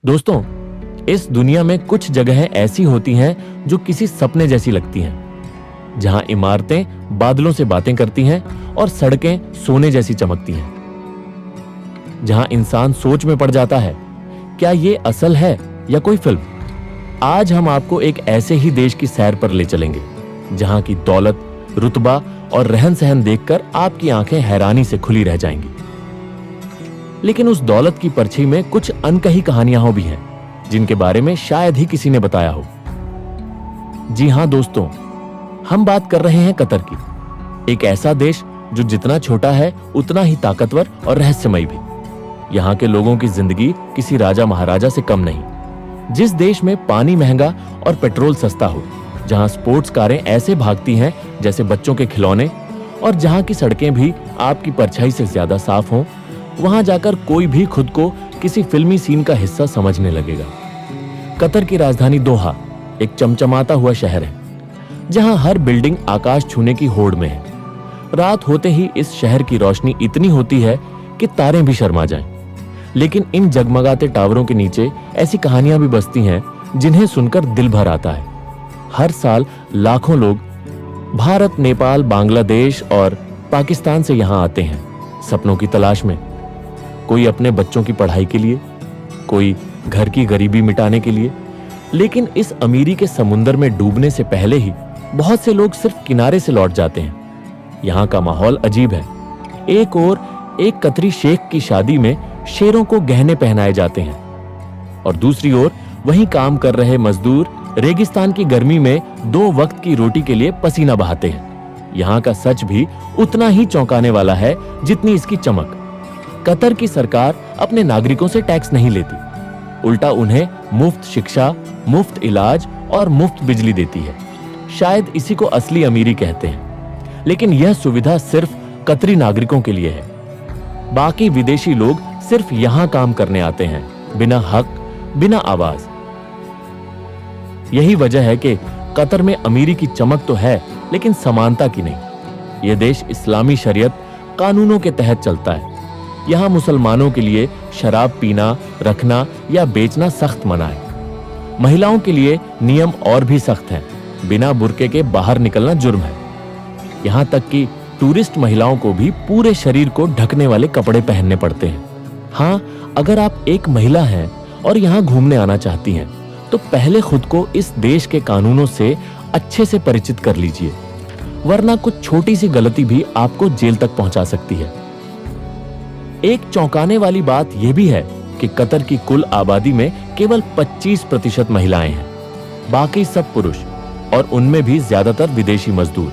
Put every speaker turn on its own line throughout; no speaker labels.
दोस्तों, इस दुनिया में कुछ जगहें ऐसी होती हैं जो किसी सपने जैसी लगती हैं, जहां इमारतें बादलों से बातें करती हैं और सड़कें सोने जैसी चमकती हैं, जहां इंसान सोच में पड़ जाता है, क्या ये असल है या कोई फिल्म। आज हम आपको एक ऐसे ही देश की सैर पर ले चलेंगे, जहां की दौलत, रुतबा और रहन सहन देखकर आपकी आंखें हैरानी से खुली रह जाएंगी। लेकिन उस दौलत की परछी में कुछ अनकही कहानियां भी हैं, जिनके बारे में शायद ही किसी ने बताया हो। जी हां दोस्तों, हम बात कर रहे हैं कतर की, एक ऐसा देश जो जितना छोटा है उतना ही ताकतवर और रहस्यमयी भी। यहां के लोगों की जिंदगी किसी राजा महाराजा से कम नहीं। जिस देश में पानी महंगा और पेट्रोल सस्ता हो, जहां स्पोर्ट्स कारें ऐसे भागती हैं जैसे बच्चों के खिलौने, और जहां की सड़कें भी आपकी परछाई से ज्यादा साफ हों, वहां जाकर कोई भी खुद को किसी फिल्मी सीन का हिस्सा समझने लगेगा। कतर की राजधानी दोहा एक चमचमाता हुआ शहर है, जहां हर बिल्डिंग आकाश छूने की होड़ में है। रात होते ही इस शहर की रोशनी इतनी होती है कि तारे भी शर्मा जाएं। लेकिन इन जगमगाते टावरों के नीचे ऐसी कहानियां भी बसती हैं जिन्हें सुनकर दिल भर आता है। हर साल लाखों लोग भारत, नेपाल, बांग्लादेश और पाकिस्तान से यहां आते हैं सपनों की तलाश में। कोई अपने बच्चों की पढ़ाई के लिए, कोई घर की गरीबी मिटाने के लिए। लेकिन इस अमीरी के समुंदर में डूबने से पहले ही बहुत से लोग सिर्फ किनारे से लौट जाते हैं। यहाँ का माहौल अजीब है। एक ओर एक कतरी शेख की शादी में शेरों को गहने पहनाए जाते हैं, और दूसरी ओर वहीं काम कर रहे मजदूर रेगिस्तान की गर्मी में 2 वक्त की रोटी के लिए पसीना बहाते हैं। यहाँ का सच भी उतना ही चौंकाने वाला है जितनी इसकी चमक। कतर की सरकार अपने नागरिकों से टैक्स नहीं लेती, उल्टा उन्हें मुफ्त शिक्षा, मुफ्त इलाज और मुफ्त बिजली देती है। शायद इसी को असली अमीरी कहते हैं। लेकिन यह सुविधा सिर्फ कतरी नागरिकों के लिए है। बाकी विदेशी लोग सिर्फ यहां काम करने आते हैं, बिना हक, बिना आवाज। यही वजह है कि कतर में अमीरी की चमक तो है, लेकिन समानता की नहीं। यह देश इस्लामी शरीयत कानूनों के तहत चलता है। यहाँ मुसलमानों के लिए शराब पीना, रखना या बेचना सख्त मना है। महिलाओं के लिए नियम और भी सख्त हैं। बिना बुर्के के बाहर निकलना जुर्म है। यहाँ तक कि टूरिस्ट महिलाओं को भी पूरे शरीर को ढकने वाले कपड़े पहनने पड़ते हैं। हाँ, अगर आप एक महिला हैं और यहाँ घूमने आना चाहती हैं, तो पहले खुद को इस देश के कानूनों से अच्छे से परिचित कर लीजिए, वरना कुछ छोटी सी गलती भी आपको जेल तक पहुंचा सकती है। एक चौंकाने वाली बात यह भी है कि कतर की कुल आबादी में केवल 25% महिलाएं हैं, बाकी सब पुरुष, और उनमें भी ज्यादातर विदेशी मजदूर।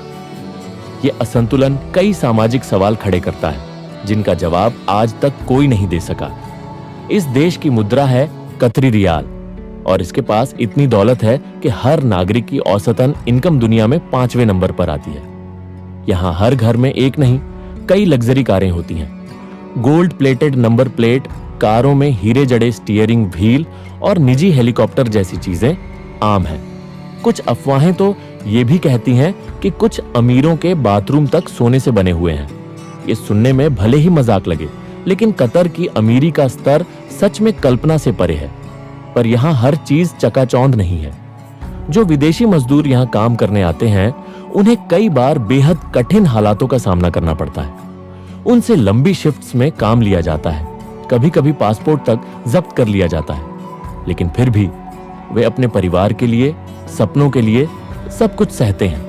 ये असंतुलन कई सामाजिक सवाल खड़े करता है, जिनका जवाब आज तक कोई नहीं दे सका। इस देश की मुद्रा है कतरी रियाल, और इसके पास इतनी दौलत है कि हर नागरिक की औसतन इनकम दुनिया में 5वें नंबर पर आती है। यहाँ हर घर में एक नहीं, कई लग्जरी कारें होती हैं। गोल्ड प्लेटेड नंबर प्लेट, कारों में हीरे जड़े स्टीयरिंग व्हील और निजी हेलीकॉप्टर जैसी चीजें आम हैं। कुछ अफवाहें तो ये भी कहती हैं कि कुछ अमीरों के बाथरूम तक सोने से बने हुए हैं। ये सुनने में भले ही मजाक लगे, लेकिन कतर की अमीरी का स्तर सच में कल्पना से परे है। पर यहाँ हर चीज चकाचौंध नहीं है। जो विदेशी मजदूर यहाँ काम करने आते हैं, उन्हें कई बार बेहद कठिन हालातों का सामना करना पड़ता है। उनसे लंबी शिफ्ट्स में काम लिया जाता है, कभी कभी पासपोर्ट तक जब्त कर लिया जाता है। लेकिन फिर भी वे अपने परिवार के लिए, सपनों के लिए सब कुछ सहते हैं।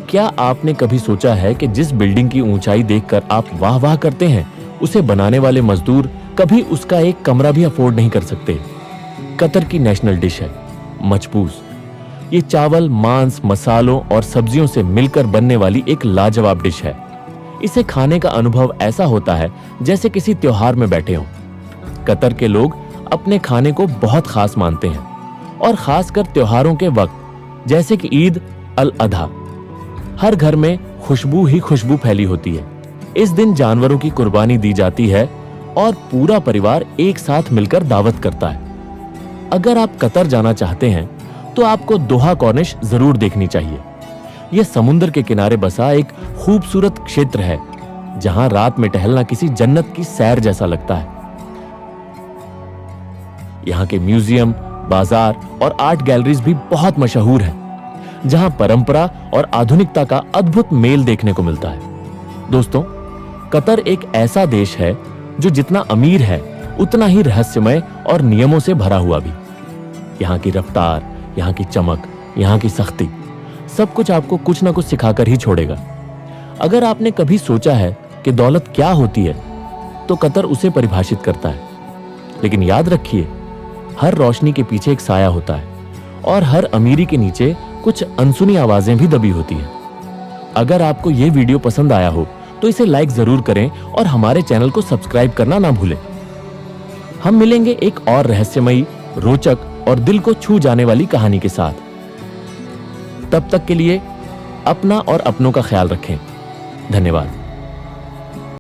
क्या आपने कभी सोचा है कि जिस बिल्डिंग की ऊंचाई देखकर आप वाह वाह करते हैं, उसे बनाने वाले मजदूर कभी उसका एक कमरा भी अफोर्ड नहीं कर सकते। कतर की नेशनल डिश है मचपूस। ये चावल, मांस, मसालों और सब्जियों से मिलकर बनने वाली एक लाजवाब डिश है। इसे खाने का अनुभव ऐसा होता है जैसे किसी त्योहार में बैठे हों। कतर के लोग अपने खाने को बहुत खास मानते हैं, और खासकर त्योहारों के वक्त, जैसे कि ईद अल अधा। हर घर में खुशबू ही खुशबू फैली होती है। इस दिन जानवरों की कुर्बानी दी जाती है और पूरा परिवार एक साथ मिलकर दावत करता है। अगर आप कतर जाना चाहते हैं तो आपको दोहा कॉर्निश जरूर देखनी चाहिए। यह समुद्र के किनारे बसा एक खूबसूरत क्षेत्र है, जहां रात में टहलना किसी जन्नत की सैर जैसा लगता है। यहाँ के म्यूजियम, बाजार और आर्ट गैलरीज भी बहुत मशहूर हैं, जहां परंपरा और आधुनिकता का अद्भुत मेल देखने को मिलता है। दोस्तों, कतर एक ऐसा देश है जो जितना अमीर है उतना ही रहस्यमय और नियमों से भरा हुआ भी। यहाँ की रफ्तार, यहाँ की चमक, यहाँ की सख्ती, सब कुछ आपको कुछ ना कुछ सिखाकर ही छोड़ेगा। अगर आपने कभी सोचा है कि दौलत क्या होती है, तो कतर उसे परिभाषित करता है। लेकिन याद रखिए, हर रोशनी के पीछे एक साया होता है और हर अमीरी के नीचे कुछ अनसुनी आवाजें भी दबी होती हैं। अगर आपको यह वीडियो पसंद आया हो तो इसे लाइक जरूर करें और हमारे चैनल को सब्सक्राइब करना ना भूलें। हम मिलेंगे एक और रहस्यमयी, रोचक और दिल को छू जाने वाली कहानी के साथ। तब तक के लिए अपना और अपनों का ख्याल रखें। धन्यवाद।